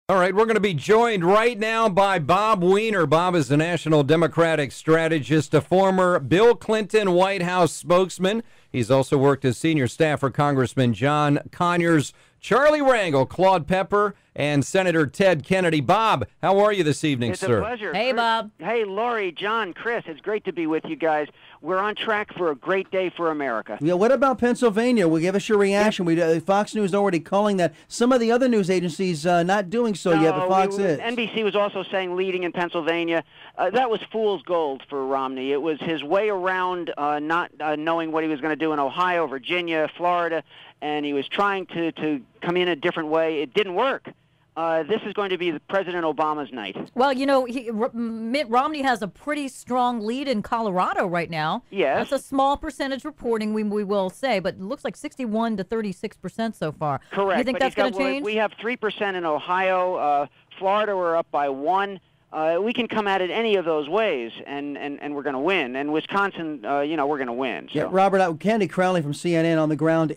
All right, we're going to be joined right now by Bob Weiner. Bob is the National Democratic strategist, a former Bill Clinton White House spokesman. He's also worked as senior staff for Congressman John Conyers, Charlie Rangel, Claude Pepper, and Senator Ted Kennedy. Bob, how are you this evening, It's sir? a pleasure. Hey, Bob. Hey, Lori, John, Chris, it's great to be with you guys. We're on track for a great day for America. Yeah, what about Pennsylvania? Well, give us your reaction. Fox News already calling that. Some of the other news agencies not doing so yet, but Fox is. NBC was also saying leading in Pennsylvania. That was fool's gold for Romney. It was his way around not knowing what he was going to do in Ohio, Virginia, Florida, and he was trying to come in a different way. It didn't work. This is going to be President Obama's night. Well, you know, Mitt Romney has a pretty strong lead in Colorado right now. Yes. That's a small percentage reporting, we will say, but it looks like 61 to 36% so far. Correct. You think but that's going to change? We have 3% in Ohio. Florida, we're up by 1%. We can come at it any of those ways, and we're going to win. And Wisconsin, we're going to win. So. Yeah, Robert, Candy Crowley from CNN on the ground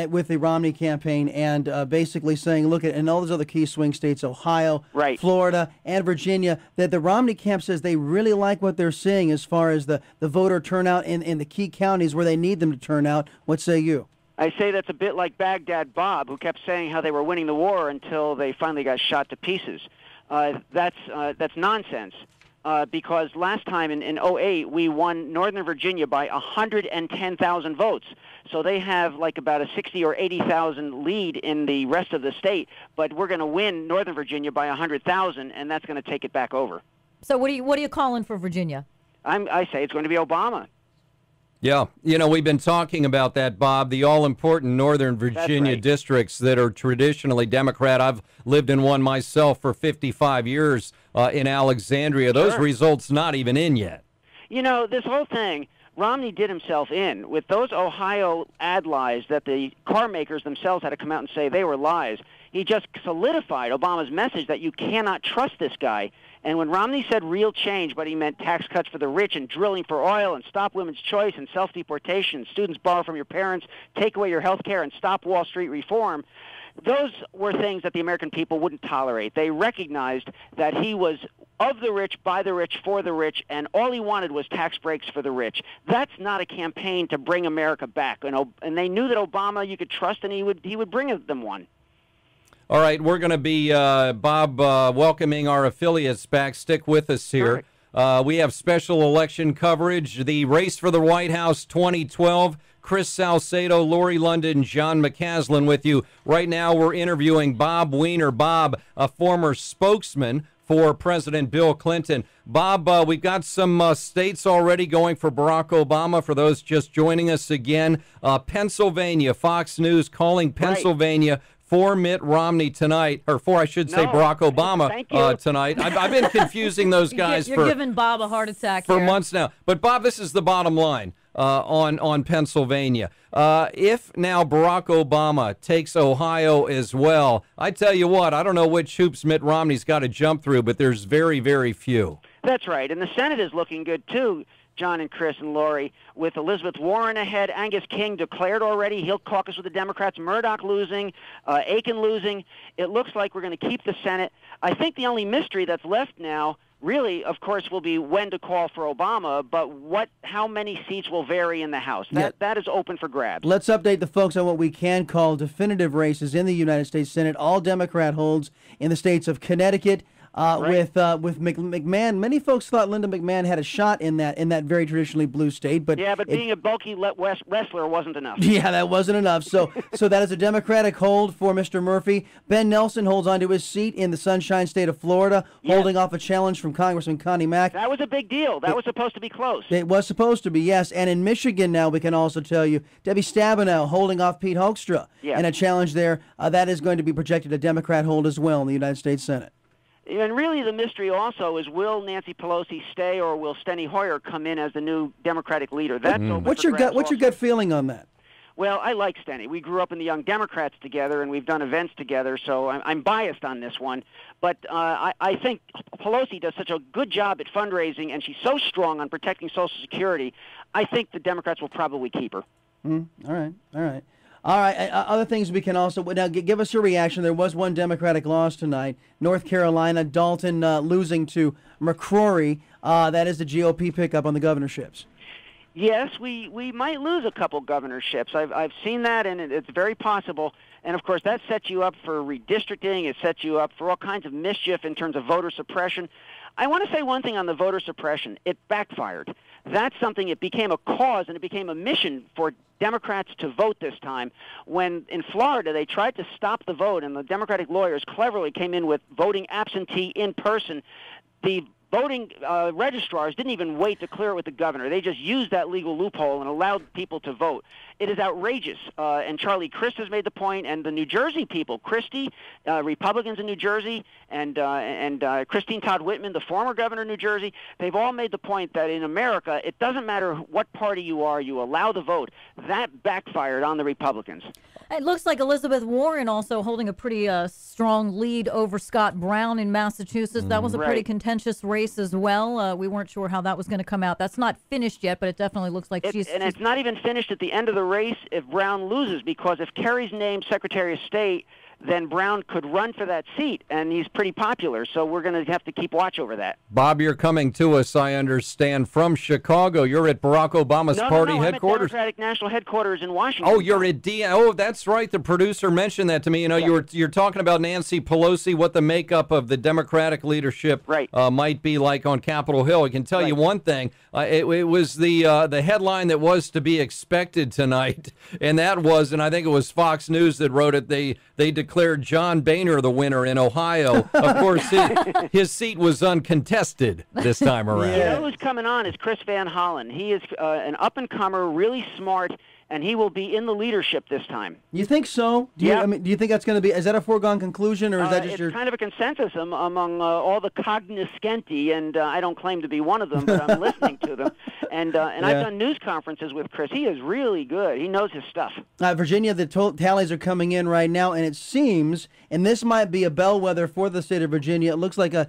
with the Romney campaign and basically saying, look, in all those other key swing states, Ohio, right. Florida, and Virginia, that the Romney camp says they really like what they're seeing as far as the voter turnout in the key counties where they need them to turn out. What say you? I say that's a bit like Baghdad Bob, who kept saying how they were winning the war until they finally got shot to pieces. That's nonsense because last time in 2008 we won Northern Virginia by 110,000 votes. So they have like about a 60 or 80,000 lead in the rest of the state, but we're going to win Northern Virginia by 100,000, and that's going to take it back over. So what are you calling for Virginia? I say it's going to be Obama. Yeah, we've been talking about that, Bob, the all-important Northern Virginia districts that are traditionally Democrat. I've lived in one myself for 55 years in Alexandria. Those results not even in yet. This whole thing, Romney did himself in with those Ohio ad lies that the car makers themselves had to come out and say they were lies. He just solidified Obama's message that you cannot trust this guy. And when Romney said real change, but he meant tax cuts for the rich and drilling for oil and stop women's choice and self-deportation, students borrow from your parents, take away your health care, and stop Wall Street reform, those were things that the American people wouldn't tolerate. They recognized that he was of the rich, by the rich, for the rich, and all he wanted was tax breaks for the rich. That's not a campaign to bring America back. And they knew that Obama you could trust, and he would bring them one. All right, we're going to be, Bob, welcoming our affiliates back. Stick with us here. We have special election coverage. The race for the White House 2012. Chris Salcedo, Lori Lundin, John McCaslin with you. Right now we're interviewing Bob Weiner. Bob, a former spokesman for President Bill Clinton. Bob, we've got some states already going for Barack Obama. For those just joining us again, Pennsylvania, Fox News calling Pennsylvania for Mitt Romney tonight, or for, I should say, Barack Obama tonight. I've been confusing those guys You're giving Bob a heart attack for here. months now. But, Bob, this is the bottom line on Pennsylvania. If now Barack Obama takes Ohio as well, I tell you what, I don't know which hoops Mitt Romney's got to jump through, but there's very, very few. That's right. And the Senate is looking good, too. John and Chris and Lori, with Elizabeth Warren ahead. Angus King declared already he'll caucus with the Democrats. Murdoch losing, Aiken losing. It looks like we're going to keep the Senate. I think the only mystery that's left now, really, of course, will be when to call for Obama, but how many seats will vary in the House. That is open for grabs. Let's update the folks on what we can call definitive races in the United States Senate. All Democrat holds in the states of Connecticut, with McMahon. Many folks thought Linda McMahon had a shot in that very traditionally blue state, but being a bulky wrestler wasn't enough. Yeah, that wasn't enough. So that is a Democratic hold for Mr. Murphy. Ben Nelson holds onto his seat in the Sunshine State of Florida, holding off a challenge from Congressman Connie Mack. That was a big deal. That was supposed to be close. It was supposed to be, yes. And in Michigan now, we can also tell you, Debbie Stabenow holding off Pete Hoekstra in a challenge there. That is going to be projected a Democrat hold as well in the United States Senate. And really the mystery also is, will Nancy Pelosi stay or will Steny Hoyer come in as the new Democratic leader? That's open What's for your grabs gut feeling on that? Well, I like Steny. We grew up in the Young Democrats together, and we've done events together, so I'm biased on this one. But I think Pelosi does such a good job at fundraising, and she's so strong on protecting Social Security, I think the Democrats will probably keep her. All right. All right. Other things we can also now give us your reaction. There was one Democratic loss tonight. North Carolina, Dalton losing to McCrory. That is the GOP pickup on the governorships. Yes, we might lose a couple governorships. I've seen that, and it's very possible. And, of course, that sets you up for redistricting. It sets you up for all kinds of mischief in terms of voter suppression. I want to say one thing on the voter suppression. It backfired. That's something, it became a cause and it became a mission for Democrats to vote this time when in Florida they tried to stop the vote and the Democratic lawyers cleverly came in with voting absentee in person. The voting registrars didn't even wait to clear it with the governor. They just used that legal loophole and allowed people to vote. It is outrageous, and Charlie Crist has made the point, and the New Jersey people, Christie, Republicans in New Jersey, and Christine Todd Whitman, the former governor of New Jersey, they've all made the point that in America, it doesn't matter what party you are, you allow the vote. That backfired on the Republicans. It looks like Elizabeth Warren also holding a pretty strong lead over Scott Brown in Massachusetts. That was a pretty contentious race as well. We weren't sure how that was going to come out. That's not finished yet, but it definitely looks like she's... And it's not even finished at the end of the race if Brown loses, because if Kerry's named Secretary of State, then Brown could run for that seat, and he's pretty popular, so we're going to have to keep watch over that. Bob, you're coming to us, I understand, from Chicago. You're at Barack Obama's party headquarters. I'm at Democratic National Headquarters in Washington. Oh, you're at Oh, that's right. The producer mentioned that to me. You know, you're talking about Nancy Pelosi, what the makeup of the Democratic leadership might be like on Capitol Hill. I can tell you one thing. It was the headline that was to be expected tonight, and that was, and I think it was Fox News that wrote it, they declared John Boehner the winner in Ohio. Of course, his seat was uncontested this time around. You know who's coming on is Chris Van Hollen. He is an up-and-comer, really smart, and he will be in the leadership this time. You think so? Do you think that's going to be? Is that a foregone conclusion, or is that just it's kind of a consensus among all the cognoscenti, and I don't claim to be one of them, but I'm listening to them. And I've done news conferences with Chris. He is really good. He knows his stuff. Virginia, the tallies are coming in right now, and it seems, and this might be a bellwether for the state of Virginia, it looks like a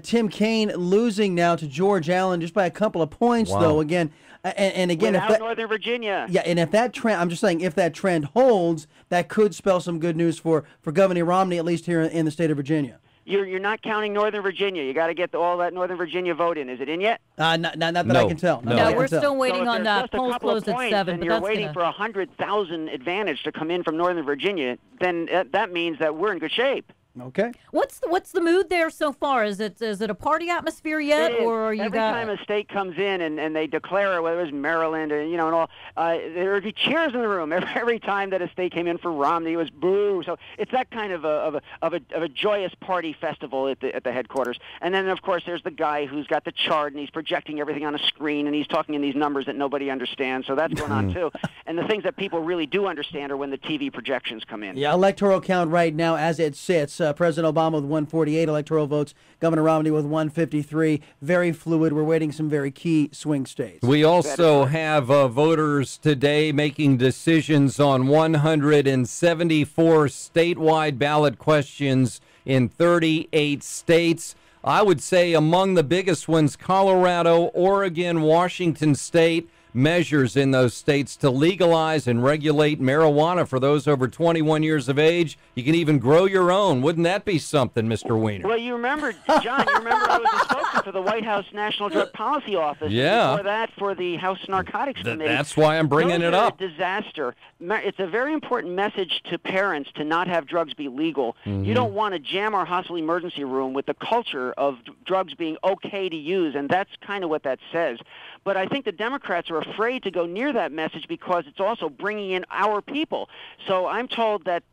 Tim Kaine losing now to George Allen just by a couple of points, though. Again. And again, without Northern Virginia. Yeah, and if that trend, I'm just saying, if that trend holds, that could spell some good news for Governor Romney, at least here in the state of Virginia. You're not counting Northern Virginia. You got to get all that Northern Virginia vote in. Is it in yet? Not that I can tell. No, we're still waiting on that. Polls closed at 7. And you're waiting for 100,000 advantage to come in from Northern Virginia. Then that means that we're in good shape. Okay. What's the mood there so far? Is it a party atmosphere yet, or are you every time a state comes in and they declare whether it's Maryland or and all, there would be cheers in the room every time that a state came in for Romney. It was boo. So it's that kind of a joyous party festival at the headquarters. And then of course there's the guy who's got the chart and he's projecting everything on a screen and he's talking in these numbers that nobody understands. So that's going on too. And the things that people really do understand are when the TV projections come in. Yeah, electoral count right now as it sits. President Obama with 148 electoral votes, Governor Romney with 153. Very fluid. We're waiting some very key swing states. We also have voters today making decisions on 174 statewide ballot questions in 38 states. I would say among the biggest ones, Colorado, Oregon, Washington State, measures in those states to legalize and regulate marijuana for those over 21 years of age. You can even grow your own. Wouldn't that be something, Mr. Weiner? Well, you remember, John, I was a spokesman for the White House National Drug Policy Office. Yeah. Before that, for the House Narcotics Committee. That's why I'm bringing it up. Those are a disaster. It's a very important message to parents to not have drugs be legal. Mm-hmm. You don't want to jam our hospital emergency room with the culture of drugs being okay to use, and that's kind of what that says. But I think the Democrats are afraid to go near that message because it's also bringing in our people. So I'm told that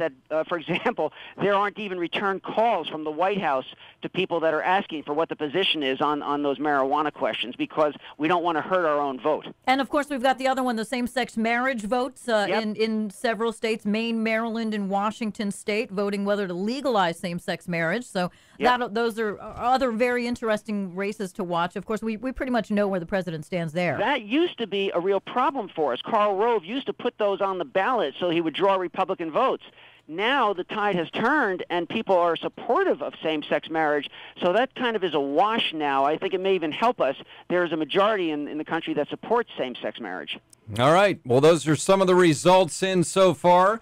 for example, there aren't even return calls from the White House to people that are asking for what the position is on those marijuana questions because we don't want to hurt our own vote. And, of course, we've got the other one, the same-sex marriage votes in several states, Maine, Maryland, and Washington State, voting whether to legalize same-sex marriage. So those are other very interesting races to watch. Of course, we pretty much know where the president stands there. That used to be a real problem for us. Karl Rove used to put those on the ballot so he would draw Republican votes. Now the tide has turned, and people are supportive of same-sex marriage. So that kind of is a wash now. I think it may even help us. There's a majority in the country that supports same-sex marriage. All right. Well, those are some of the results in so far.